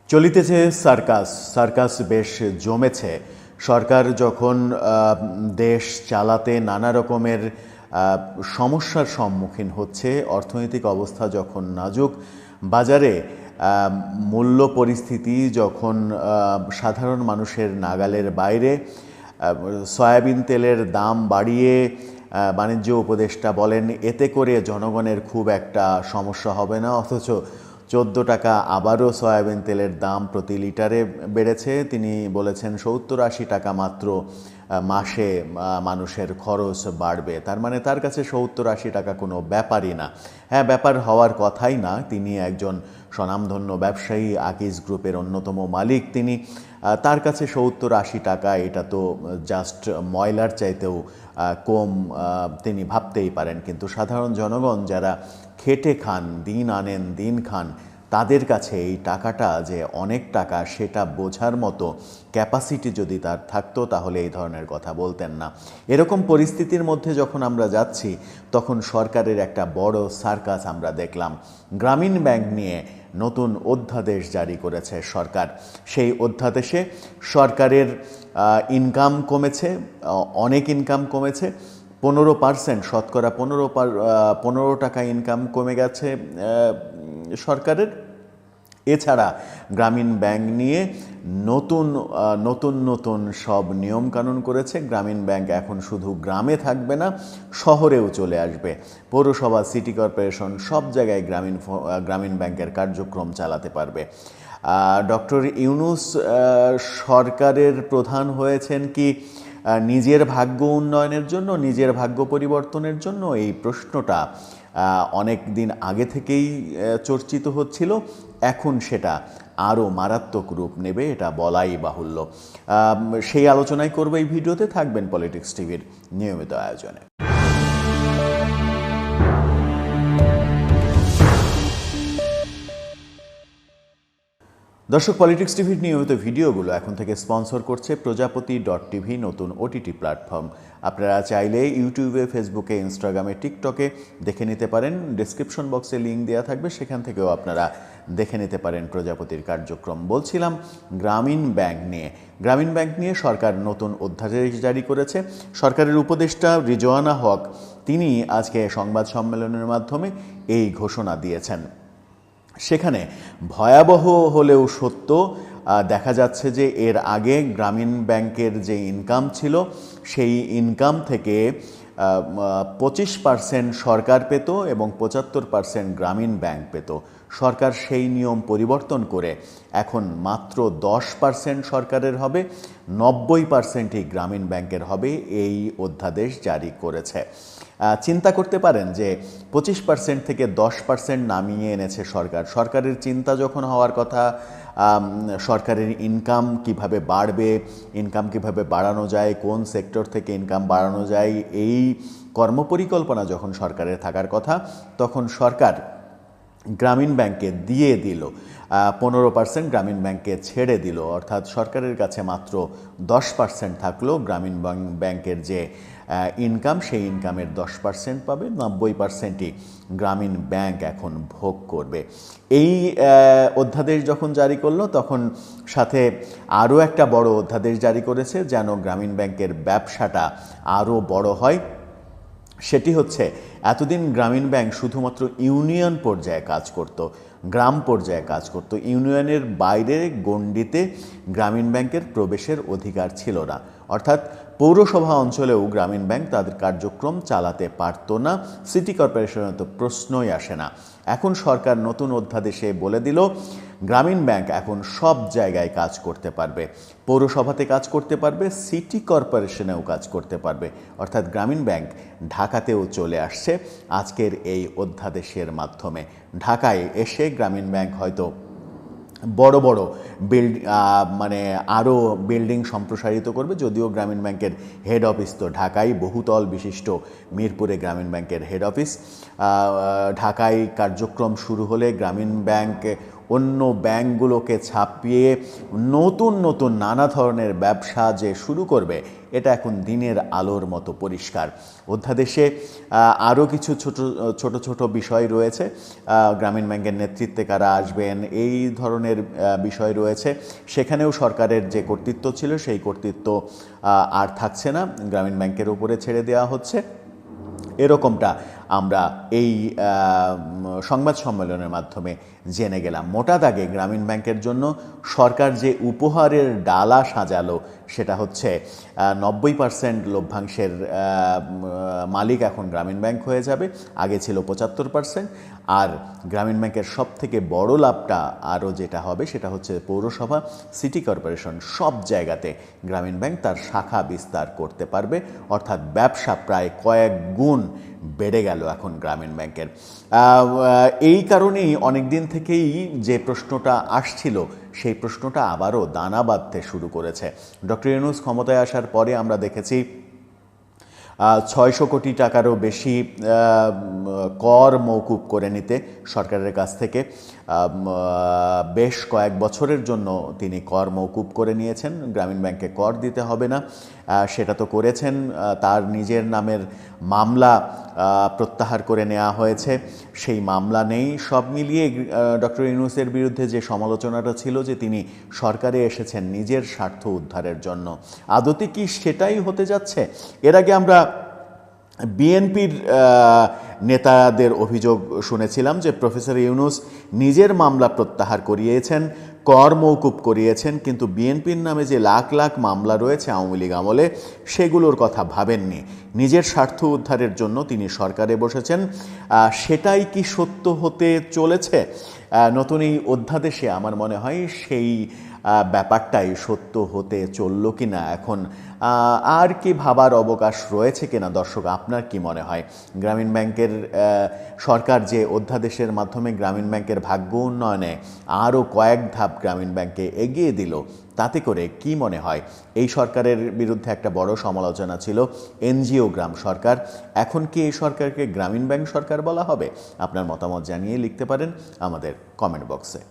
চলিতেছে circus. Circus বেশ জমেছে। সরকার যখন দেশ চালাতে নানা রকমের সমস্যার সম্মুখীন হচ্ছে, অর্থনৈতিক অবস্থা যখন নাজুক, বাজারে মূল্য পরিস্থিতি যখন সাধারণ মানুষের নাগালের বাইরে, সয়াবিন তেলের দাম বাড়িয়ে বাণিজ্য উপদেষ্টা বলেন এতে করে জনগণের খুব একটা সমস্যা হবে না, অথচ 14 টাকা আবারও সয়াবিন তেলের দাম প্রতি লিটারে বেড়েছে। তিনি বলেছেন 70-80 টাকা মাত্র মাসে মানুষের খরচ বাড়বে। তার মানে তার কাছে 70-80 টাকা কোনো ব্যাপারই না। হ্যাঁ, ব্যাপার হওয়ার কথাই না। তিনি একজন স্বনামধন্য ব্যবসায়ী, আকিজ গ্রুপের অন্যতম মালিক তিনি। তার কাছে 70-80 টাকা এটা তো জাস্ট ময়লার চাইতেও কম তিনি ভাবতেই পারেন। কিন্তু সাধারণ জনগণ যারা খেটে খান, দিন আনেন দিন খান, তাদের কাছে এই টাকাটা যে অনেক টাকা সেটা বোঝার মতো ক্যাপাসিটি যদি তার থাকতো তাহলে এই ধরনের কথা বলতেন না। এরকম পরিস্থিতির মধ্যে যখন আমরা যাচ্ছি তখন সরকারের একটা বড় সার্কাস আমরা দেখলাম। গ্রামীণ ব্যাংক নিয়ে নতুন অধ্যাদেশ জারি করেছে সরকার। সেই অধ্যাদেশে সরকারের ইনকাম কমেছে, অনেক ইনকাম কমেছে। 15%, শতকরা 15 টাকা ইনকাম কমে গেছে সরকারের। এছাড়া গ্রামীণ ব্যাংক নিয়ে নতুন সব নিয়মকানুন করেছে। গ্রামীণ ব্যাংক এখন শুধু গ্রামে থাকবে না, শহরেও চলে আসবে। পৌরসভা, সিটি কর্পোরেশন সব জায়গায় গ্রামীণ ব্যাংকের কার্যক্রম চালাতে পারবে। ডক্টর ইউনূস সরকারের প্রধান হয়েছেন কি নিজের ভাগ্য উন্নয়নের জন্য, নিজের ভাগ্য পরিবর্তনের জন্য? এই প্রশ্নটা অনেক দিন আগে থেকেই চর্চিত হচ্ছিল। এখন সেটা আরও মারাত্মক রূপ নেবে, এটা বলাই বাহুল্য। সেই আলোচনাই করবে এই ভিডিওতে। থাকবেন পলিটিক্স টিভির নিয়মিত আয়োজনে। দর্শক, পলিটিক্স টিভির নিয়মিত ভিডিওগুলো এখন থেকে স্পন্সর করছে প্রজাপতি.tv, নতুন ওটিটি প্ল্যাটফর্ম। আপনারা চাইলে ইউটিউবে, ফেসবুকে, ইনস্টাগ্রামে, টিকটকে দেখে নিতে পারেন। ডেসক্রিপশন বক্সে লিঙ্ক দেওয়া থাকবে, সেখান থেকেও আপনারা দেখে নিতে পারেন প্রজাপতির কার্যক্রম। বলছিলাম গ্রামীণ ব্যাংক নিয়ে। গ্রামীণ ব্যাংক নিয়ে সরকার নতুন অধ্যাদেশ জারি করেছে। সরকারের উপদেষ্টা রিজওয়ানা হক তিনি আজকে সংবাদ সম্মেলনের মাধ্যমে এই ঘোষণা দিয়েছেন। সেখানে ভয়াবহ হলেও সত্য, দেখা যাচ্ছে যে এর আগে গ্রামীণ ব্যাংকের যে ইনকাম ছিল সেই ইনকাম থেকে 25% সরকার পেত এবং 75% গ্রামীণ ব্যাংক পেত। সরকার সেই নিয়ম পরিবর্তন করে এখন মাত্র 10% সরকারের হবে, 90%ই গ্রামীণ ব্যাংকের হবে, এই অধ্যাদেশ জারি করেছে। চিন্তা করতে পারেন যে 25% থেকে 10% নামিয়ে এনেছে সরকার। সরকারের চিন্তা যখন হওয়ার কথা সরকারের ইনকাম কিভাবে বাড়বে, ইনকাম কিভাবে বাড়ানো যায়, কোন সেক্টর থেকে ইনকাম বাড়ানো যায়, এই কর্মপরিকল্পনা যখন সরকারের থাকার কথা, তখন সরকার গ্রামীণ ব্যাংকে দিয়ে দিল, 15% গ্রামীণ ব্যাংকে ছেড়ে দিল। অর্থাৎ সরকারের কাছে মাত্র 10% থাকলো। গ্রামীণ ব্যাংকের যে ইনকাম সেই ইনকামের 10% পাবে, 90%ই গ্রামীণ ব্যাংক এখন ভোগ করবে। এই অধ্যাদেশ যখন জারি করলো তখন সাথে আরও একটা বড় অধ্যাদেশ জারি করেছে যেন গ্রামীণ ব্যাংকের ব্যবসাটা আরও বড় হয়। সেটি হচ্ছে, এতদিন গ্রামীণ ব্যাংক শুধুমাত্র ইউনিয়ন পর্যায়ে কাজ করত, গ্রাম পর্যায়ে কাজ করত। ইউনিয়নের বাইরে গণ্ডিতে গ্রামীণ ব্যাংকের প্রবেশের অধিকার ছিল না। অর্থাৎ পৌরসভা অঞ্চলেও গ্রামীণ ব্যাংক তাদের কার্যক্রম চালাতে পারত না। সিটি কর্পোরেশনের তো প্রশ্নই আসে না। এখন সরকার নতুন অধ্যাদেশে বলে দিল গ্রামীণ ব্যাংক এখন সব জায়গায় কাজ করতে পারবে, পৌরসভাতে কাজ করতে পারবে, সিটি কর্পোরেশনেও কাজ করতে পারবে। অর্থাৎ গ্রামীণ ব্যাংক ঢাকাতেও চলে আসছে আজকের এই অধ্যাদেশের মাধ্যমে। ঢাকায় এসে গ্রামীণ ব্যাংক হয়তো বড় বড় মানে আরও বিল্ডিং সম্প্রসারিত করবে। যদিও গ্রামীণ ব্যাংকের হেড অফিস তো ঢাকায়, বহুতল বিশিষ্ট মিরপুরে গ্রামীণ ব্যাংকের হেড অফিস। ঢাকায় কার্যক্রম শুরু হলে গ্রামীণ ব্যাংক অন্য ব্যাংকগুলোকে ছাপিয়ে নতুন নতুন নানা ধরনের ব্যবসা যে শুরু করবে, এটা এখন দিনের আলোর মতো পরিষ্কার। অধ্যাদেশে আরও কিছু ছোট ছোট বিষয় রয়েছে, গ্রামীণ ব্যাংকের নেতৃত্বে কারা আসবেন এই ধরনের বিষয় রয়েছে। সেখানেও সরকারের যে কর্তৃত্ব ছিল সেই কর্তৃত্ব আর থাকছে না, গ্রামীণ ব্যাংকের উপরে ছেড়ে দেওয়া হচ্ছে। এরকমটা আমরা এই সংবাদ সম্মেলনের মাধ্যমে জেনে গেলাম। মোটা দাগে গ্রামীণ ব্যাংকের জন্য সরকার যে উপহারের ডালা সাজালো সেটা হচ্ছে 90% লভ্যাংশের মালিক এখন গ্রামীণ ব্যাংক হয়ে যাবে, আগে ছিল 75%। আর গ্রামীণ ব্যাংকের সবথেকে বড় লাভটা আরও যেটা হবে সেটা হচ্ছে পৌরসভা, সিটি কর্পোরেশন সব জায়গাতে গ্রামীণ ব্যাংক তার শাখা বিস্তার করতে পারবে, অর্থাৎ ব্যবসা প্রায় কয়েক গুণ বেড়ে গেল এখন গ্রামীণ ব্যাংকের। এই কারণেই অনেক দিন থেকেই যে প্রশ্নটা আসছিল সেই প্রশ্নটা আবারও দানা বাঁধতে শুরু করেছে। ডক্টর ইউনূস ক্ষমতায় আসার পরে আমরা দেখেছি 600 কোটি টাকারও বেশি কর মওকুফ করে নিতে সরকারের কাছ থেকে বেশ কয়েক বছরের জন্য তিনি কর মওকুফ করে নিয়েছেন। গ্রামীণ ব্যাংকে কর দিতে হবে না, সেটা তো করেছেন। তার নিজের নামের মামলা প্রত্যাহার করে নেওয়া হয়েছে, সেই মামলা নেই। সব মিলিয়ে ডক্টর ইউনূসের বিরুদ্ধে যে সমালোচনাটা ছিল যে তিনি সরকারে এসেছেন নিজের স্বার্থ উদ্ধারের জন্য, আদতে কি সেটাই হতে যাচ্ছে? এর আগে আমরা বিএনপির নেতাদের অভিযোগ শুনেছিলাম যে প্রফেসর ইউনূস নিজের মামলা প্রত্যাহার করিয়েছেন, কর মওকুফ করিয়েছেন, কিন্তু বিএনপির নামে যে লাখ লাখ মামলা রয়েছে আওয়ামী লীগ আমলে সেগুলোর কথা ভাবেননি। নিজের স্বার্থ উদ্ধারের জন্য তিনি সরকারে বসেছেন। সেটাই কি সত্য হতে চলেছে নতুন এই অধ্যাদেশে? আমার মনে হয় সেই ব্যাপারটাই সত্য হতে চলল কিনা এখন আর কি ভাবার অবকাশ রয়েছে কিনা? দর্শক, আপনার কি মনে হয়? গ্রামীণ ব্যাংকের সরকার যে অধ্যাদেশের মাধ্যমে গ্রামীণ ব্যাংকের ভাগ্য উন্নয়নে আরও কয়েক ধাপ গ্রামীণ ব্যাংকে এগিয়ে দিল, তাতে করে কি মনে হয়? এই সরকারের বিরুদ্ধে একটা বড় সমালোচনা ছিল এনজিও গ্রাম সরকার। এখন কি এই সরকারকে গ্রামীণ ব্যাংক সরকার বলা হবে? আপনার মতামত জানিয়ে লিখতে পারেন আমাদের কমেন্ট বক্সে।